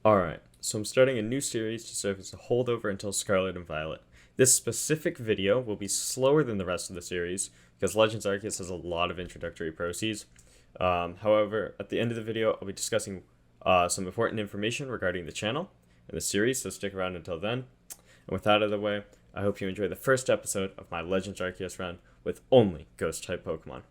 Alright, so I'm starting a new series to serve as a holdover until Scarlet and Violet. This specific video will be slower than the rest of the series, because Legends Arceus has a lot of introductory proceeds. However, at the end of the video, I'll be discussing some important information regarding the channel and the series, so stick around until then. And with that out of the way, I hope you enjoy the first episode of my Legends Arceus run with only Ghost-type Pokemon.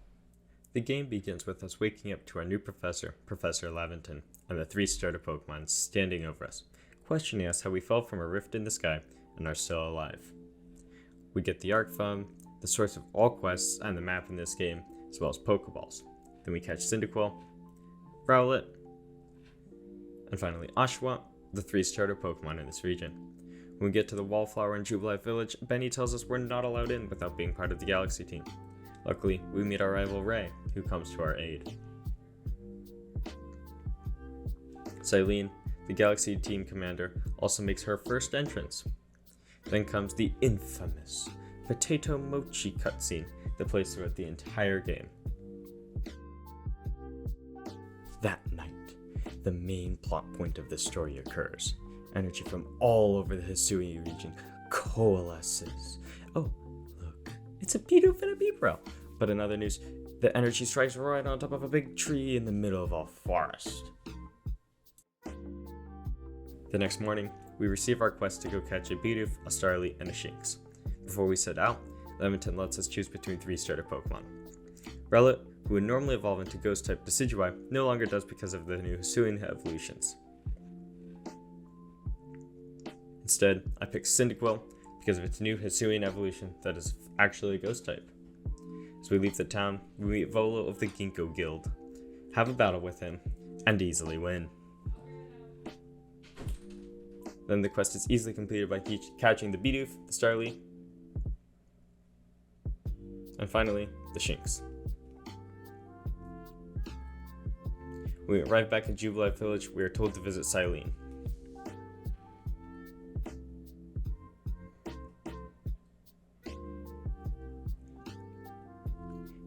The game begins with us waking up to our new professor, Professor Laventon, and the 3 starter Pokemon standing over us, questioning us how we fell from a rift in the sky and are still alive. We get the Arc Phone, the source of all quests and the map in this game, as well as Pokeballs. Then we catch Cyndaquil, Rowlet, and finally Oshawott, the 3 starter Pokemon in this region. When we get to the Wallflower in Jubilife Village, Benny tells us we're not allowed in without being part of the Galaxy team. Luckily, we meet our rival Ray, who comes to our aid. Silene, the Galaxy team commander, also makes her first entrance. Then comes the infamous Potato Mochi cutscene that plays throughout the entire game. That night, the main plot point of the story occurs. Energy from all over the Hisui region coalesces. Oh, look, it's a Bidoof and a Beepro. But in other news, the energy strikes right on top of a big tree in the middle of a forest. The next morning, we receive our quest to go catch a Bidoof, a Starly, and a Shinx. Before we set out, Laventon lets us choose between 3 starter Pokemon. Rowlet, who would normally evolve into Ghost-type Decidueye, no longer does because of the new Hisuian evolutions. Instead, I picked Cyndaquil because of its new Hisuian evolution that is actually a Ghost-type. As we leave the town, we meet Volo of the Ginkgo Guild, have a battle with him, and easily win. Then the quest is easily completed by catching the Bidoof, the Starly, and finally, the Shinx. When we arrive back in Jubilife Village, we are told to visit Silene.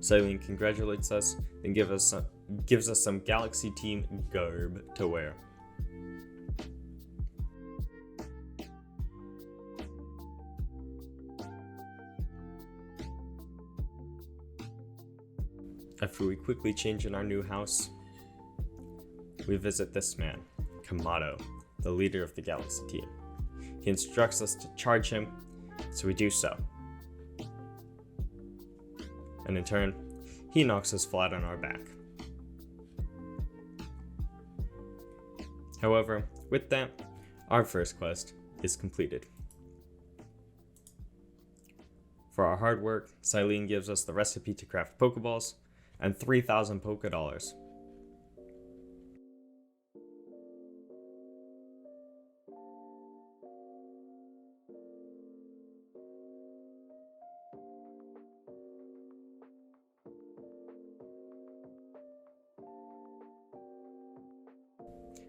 Silene congratulates us and gives us some Galaxy Team garb to wear. After we quickly change in our new house, we visit this man, Kamado, the leader of the Galaxy team. He instructs us to charge him, so we do so. And in turn, he knocks us flat on our back. However, with that, our first quest is completed. For our hard work, Silene gives us the recipe to craft Pokeballs and 3,000 Pokedollars.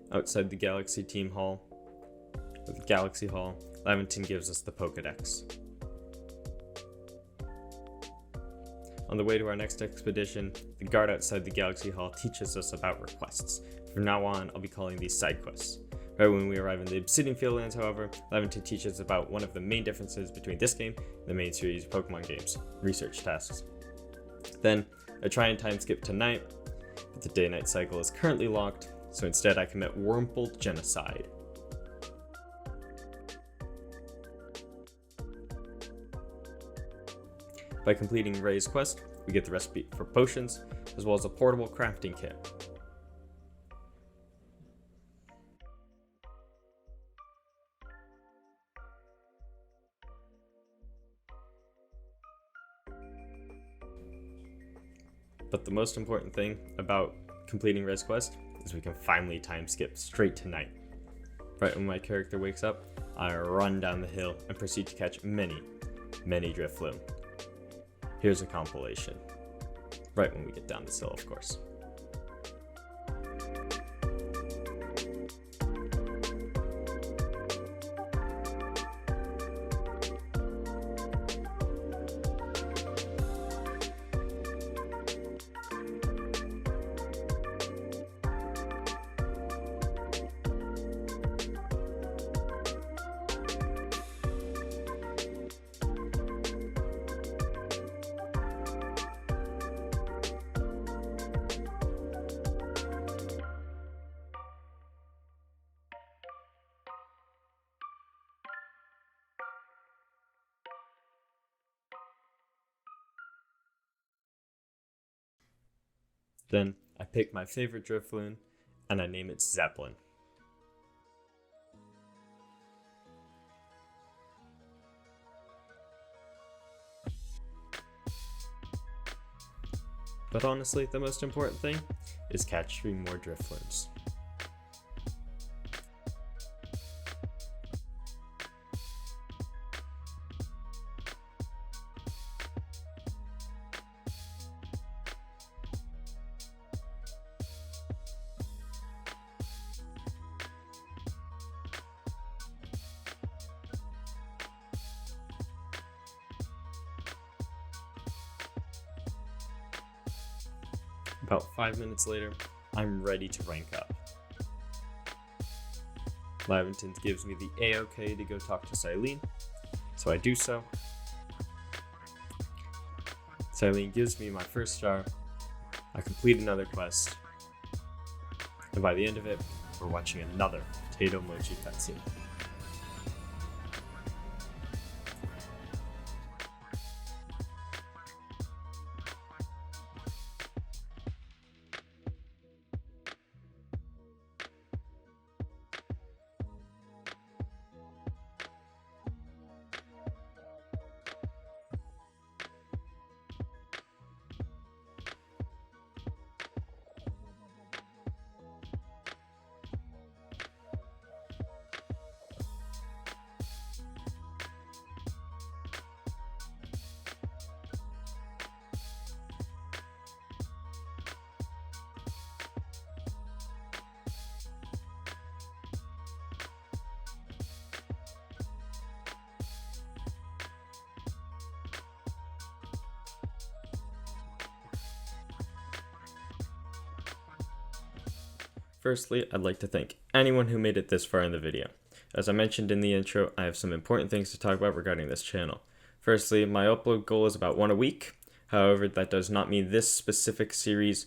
Outside the Galaxy Team Hall, or the Galaxy Hall, Laventon gives us the Pokedex. On the way to our next expedition, the guard outside the Galaxy Hall teaches us about requests. From now on, I'll be calling these side quests. Right when we arrive in the Obsidian Fieldlands, however, Laventon teaches about one of the main differences between this game and the main series of Pokemon games, research tasks. Then, I try and time skip to night, but the day-night cycle is currently locked, so instead I commit Wurmple genocide. By completing Ray's quest, we get the recipe for potions, as well as a portable crafting kit. But the most important thing about completing Ray's quest is we can finally time skip straight to night. Right when my character wakes up, I run down the hill and proceed to catch many Drifloon. Here's a compilation. Right when we get down this hill, of course. Then I pick my favorite Drifloon and I name it Zeppelin. But honestly, the most important thing is catching more Drifloons. About 5 minutes later, I'm ready to rank up. Lavington gives me the A-OK to go talk to Silene, so I do so. Silene gives me my first star, I complete another quest, and by the end of it, we're watching another Potato Mochi cutscene. Firstly, I'd like to thank anyone who made it this far in the video. As I mentioned in the intro, I have some important things to talk about regarding this channel. Firstly, my upload goal is about 1 a week. However, that does not mean this specific series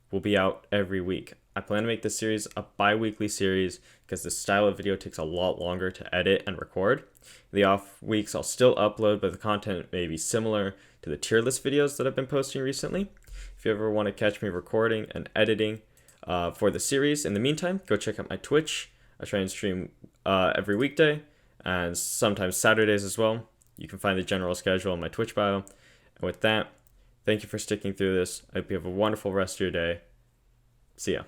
will be out every week. I plan to make this series a bi-weekly series because the style of video takes a lot longer to edit and record. The off weeks I'll still upload, but the content may be similar to the tier list videos that I've been posting recently. If you ever want to catch me recording and editing for the series, in the meantime, go check out my Twitch. I try and stream every weekday and sometimes Saturdays as well. You can find the general schedule in my Twitch bio. And with that, thank you for sticking through this. I hope you have a wonderful rest of your day. See ya.